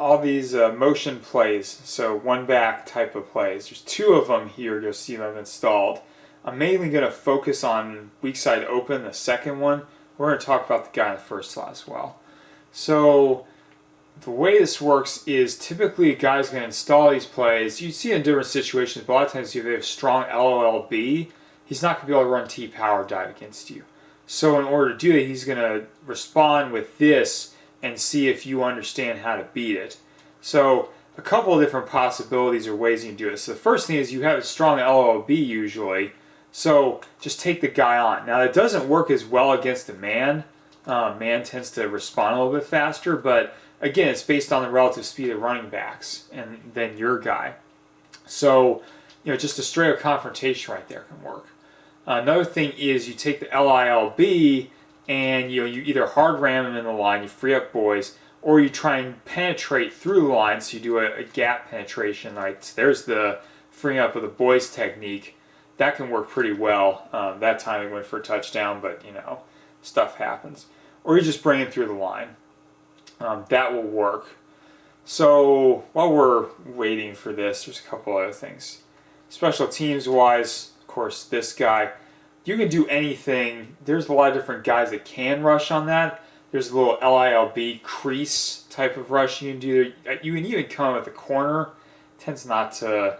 all these motion plays, so one back type of plays. There's two of them here. You'll see them installed. I'm mainly going to focus on Weakside Open, the second one. We're going to talk about the guy in the first slot as well. So the way this works is typically a guy's going to install these plays. You see in different situations, but a lot of times if they have strong LOLB, he's not going to be able to run T-Power Dive against you. So in order to do that, he's going to respond with this and see if you understand how to beat it. So a couple of different possibilities or ways you can do it. So the first thing is you have a strong LOLB usually, so just take the guy on. Now it doesn't work as well against a man. Man tends to respond a little bit faster, but again, it's based on the relative speed of running backs and then your guy. So, just a straight up confrontation right there can work. Another thing is you take the LILB and you either hard ram him in the line, you free up boys, or you try and penetrate through the line, so you do a gap penetration. Like there's the freeing up of the boys technique. That can work pretty well. That time he went for a touchdown, but stuff happens. Or you just bring him through the line. That will work. So while we're waiting for this, there's a couple other things. Special teams wise, of course, this guy, you can do anything. There's a lot of different guys that can rush on that. There's a little LILB crease type of rush you can do. You can even come with the corner. Tends not to.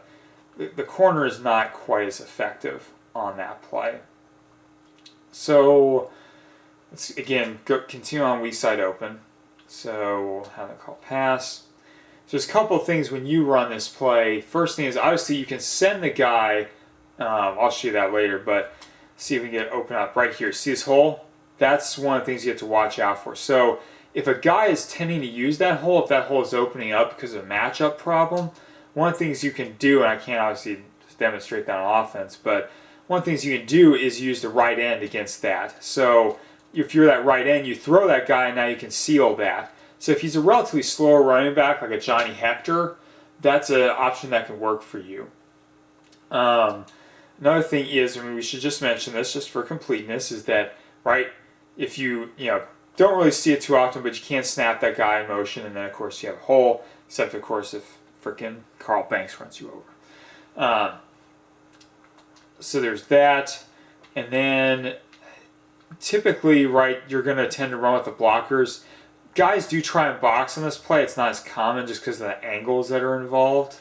The corner is not quite as effective on that play. So let's again continue on Weakside Open. So we'll have a call pass. So there's a couple of things when you run this play. First thing is obviously you can send the guy. I'll show you that later, but see if we can get it open up right here. See this hole? That's one of the things you have to watch out for. So if a guy is tending to use that hole, if that hole is opening up because of a matchup problem, one of the things you can do, and I can't obviously demonstrate that on offense, but one of the things you can do is use the right end against that. So if you're that right end, you throw that guy, and now you can seal that. So if he's a relatively slower running back, like a Johnny Hector, that's an option that can work for you. Another thing is, we should just mention this just for completeness, is that, right, if you don't really see it too often, but you can't snap that guy in motion, and then of course you have a hole, except of course if frickin' Carl Banks runs you over. So there's that, and then typically, right, you're going to tend to run with the blockers. Guys do try and box on this play. It's not as common just because of the angles that are involved.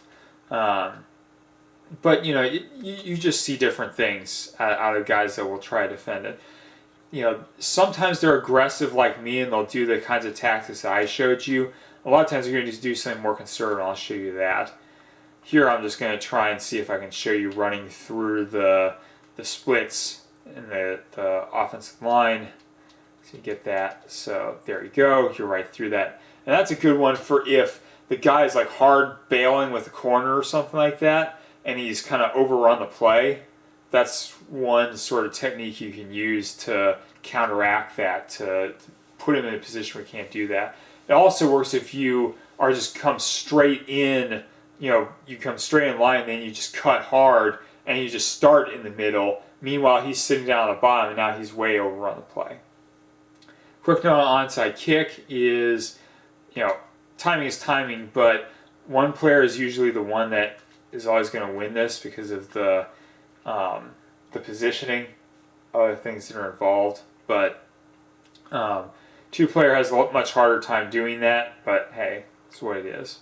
But you just see different things out of guys that will try to defend it. Sometimes they're aggressive like me and they'll do the kinds of tactics that I showed you. A lot of times you're going to just do something more conservative, and I'll show you that. Here I'm just going to try and see if I can show you running through the splits in the offensive line. So you get that. So there you go. You're right through that. And that's a good one for if the guy is like hard bailing with a corner or something like that, and he's kind of overrun the play. That's one sort of technique you can use to counteract that, to put him in a position where he can't do that. It also works if you are just come straight in, you come straight in line, and then you just cut hard, and you just start in the middle. Meanwhile, he's sitting down at the bottom, and now he's way overrun the play. Quick note on onside kick is, timing is timing, but one player is usually the one that is always going to win this because of the positioning, other things that are involved. But two-player has a much harder time doing that, but hey, that's what it is.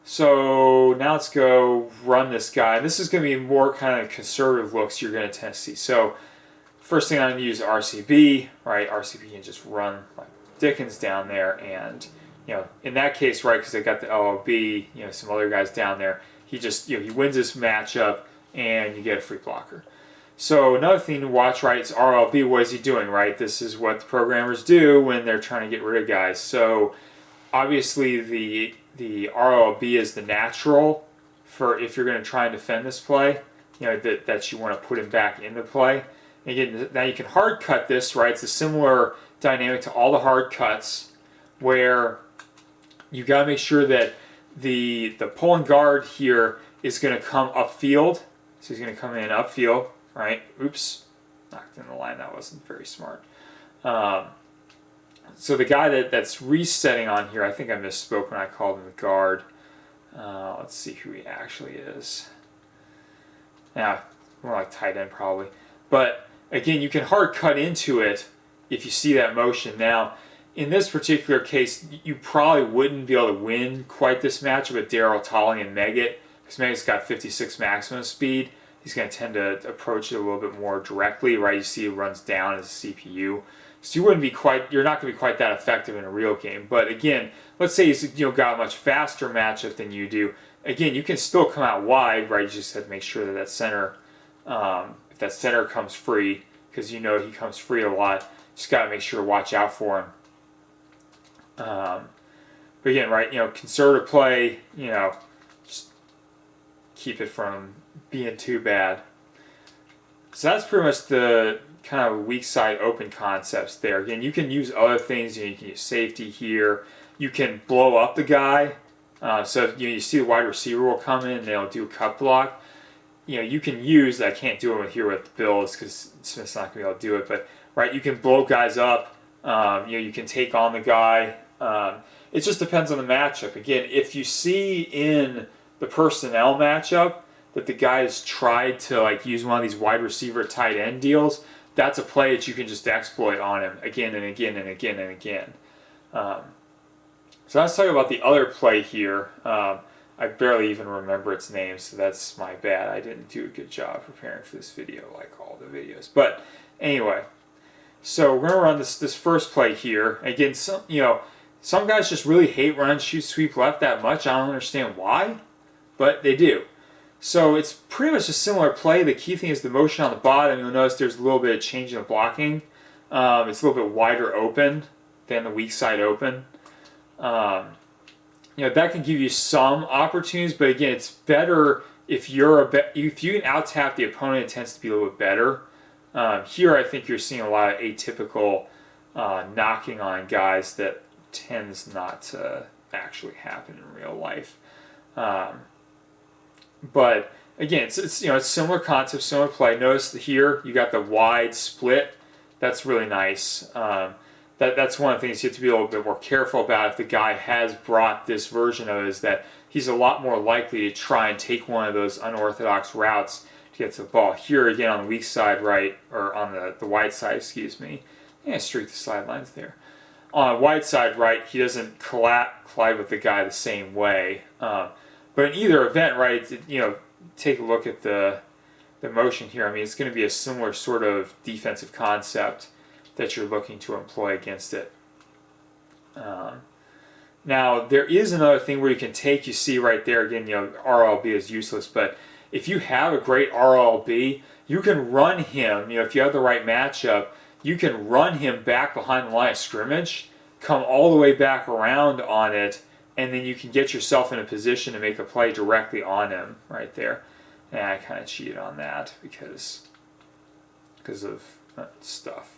So now let's go run this guy. This is going to be more kind of conservative looks you're going to tend to see. So first thing I'm going to use RCB, right? RCB can just run like Dickens down there, and in that case, right, because they got the LOB, some other guys down there, he just he wins this matchup, and you get a free blocker. So another thing to watch, right, is RLB. What is he doing, right? This is what the programmers do when they're trying to get rid of guys. So obviously the RLB is the natural for if you're going to try and defend this play, that you want to put him back into play. And again, now you can hard cut this, right? It's a similar dynamic to all the hard cuts where you got to make sure that the pulling guard here is going to come upfield. So he's going to come in upfield, right? Oops, knocked in the line. That wasn't very smart. So the guy that's resetting on here, I think I misspoke when I called him the guard. Let's see who he actually is. Yeah, more like tight end probably. But again, you can hard cut into it if you see that motion. Now, in this particular case, you probably wouldn't be able to win quite this matchup with Daryl Tolling and Meggett, because Meggett's got 56 maximum speed. He's going to tend to approach it a little bit more directly, right? You see, he runs down as a CPU. So you're not going to be quite that effective in a real game. But again, let's say he's got a much faster matchup than you do. Again, you can still come out wide, right? You just have to make sure that center, if that center comes free, because he comes free a lot, just got to make sure to watch out for him. But again, right? Conservative play. Just keep it from being too bad. So that's pretty much the kind of weak side open concepts there. Again, you can use other things. You can use safety here. You can blow up the guy. So you see the wide receiver will come in and they'll do a cut block. You can use, I can't do it here with the Bills because Smith's not going to be able to do it, but right, you can blow guys up. You can take on the guy. It just depends on the matchup. Again, if you see in the personnel matchup that the guys tried to use one of these wide receiver tight end deals, that's a play that you can just exploit on him again and again and again and again. So let's talk about the other play here. I barely even remember its name, so that's my bad. I didn't do a good job preparing for this video like all the videos. But anyway, so we're gonna run this first play here. Again, some guys just really hate run, shoot, sweep left that much. I don't understand why, but they do. So it's pretty much a similar play. The key thing is the motion on the bottom. You'll notice there's a little bit of change in the blocking. It's a little bit wider open than the weak side open. That can give you some opportunities, but again, it's better if if you can out tap the opponent. It tends to be a little bit better. Here, I think you're seeing a lot of atypical knocking on guys that tends not to actually happen in real life. But again, it's similar concept, similar play. Notice here you got the wide split. That's really nice. That's one of the things you have to be a little bit more careful about if the guy has brought this version of it, is that he's a lot more likely to try and take one of those unorthodox routes to get to the ball. Here again on the weak side, right, or on the wide side, excuse me. Yeah, streak the sidelines there. On the wide side, right, he doesn't collide with the guy the same way. But in either event, right, take a look at the motion here. I mean, it's going to be a similar sort of defensive concept that you're looking to employ against it. Now, there is another thing where you can take, you see right there, again, RLB is useless, but if you have a great RLB, you can run him, if you have the right matchup, you can run him back behind the line of scrimmage, come all the way back around on it, and then you can get yourself in a position to make a play directly on him right there. And I kind of cheated on that because of stuff.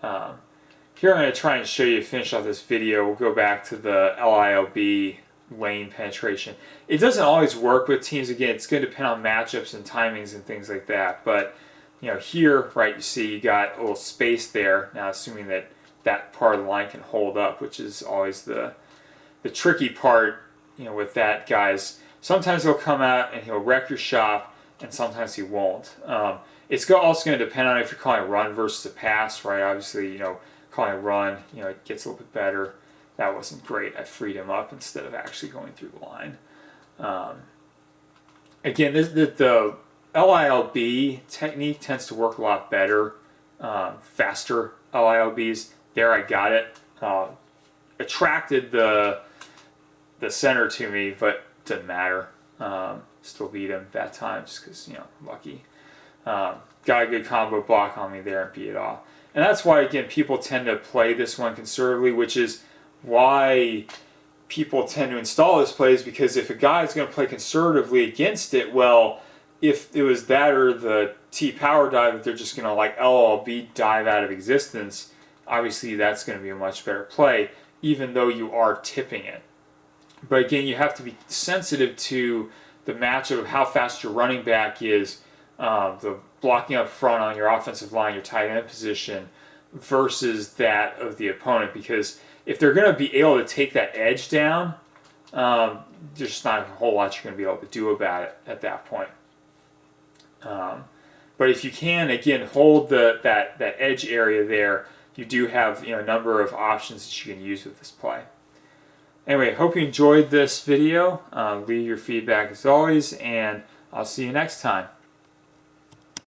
Here I'm going to try and show you, finish off this video. We'll go back to the LILB lane penetration. It doesn't always work with teams. Again, it's going to depend on matchups and timings and things like that. But here, right, you see you got a little space there. Now, assuming that part of the line can hold up, which is always the tricky part, with that, guys. Sometimes he'll come out and he'll wreck your shop, and sometimes he won't. It's also going to depend on if you're calling a run versus a pass, right? Obviously, calling a run, it gets a little bit better. That wasn't great. I freed him up instead of actually going through the line. Again, the LILB technique tends to work a lot better. Faster LILBs. There, I got it. Attracted the center to me, but didn't matter. Still beat him that time just because, lucky. Got a good combo block on me there and beat it off. And that's why, again, people tend to play this one conservatively, which is why people tend to install this play, is because if a guy is going to play conservatively against it, well, if it was that or the T-power dive that they're just going to LLB dive out of existence, obviously that's going to be a much better play, even though you are tipping it. But again, you have to be sensitive to the matchup of how fast your running back is, the blocking up front on your offensive line, your tight end position, versus that of the opponent, because if they're going to be able to take that edge down, there's just not a whole lot you're going to be able to do about it at that point. But if you can, again, hold that edge area there, you do have a number of options that you can use with this play. Anyway, hope you enjoyed this video. Leave your feedback as always, and I'll see you next time.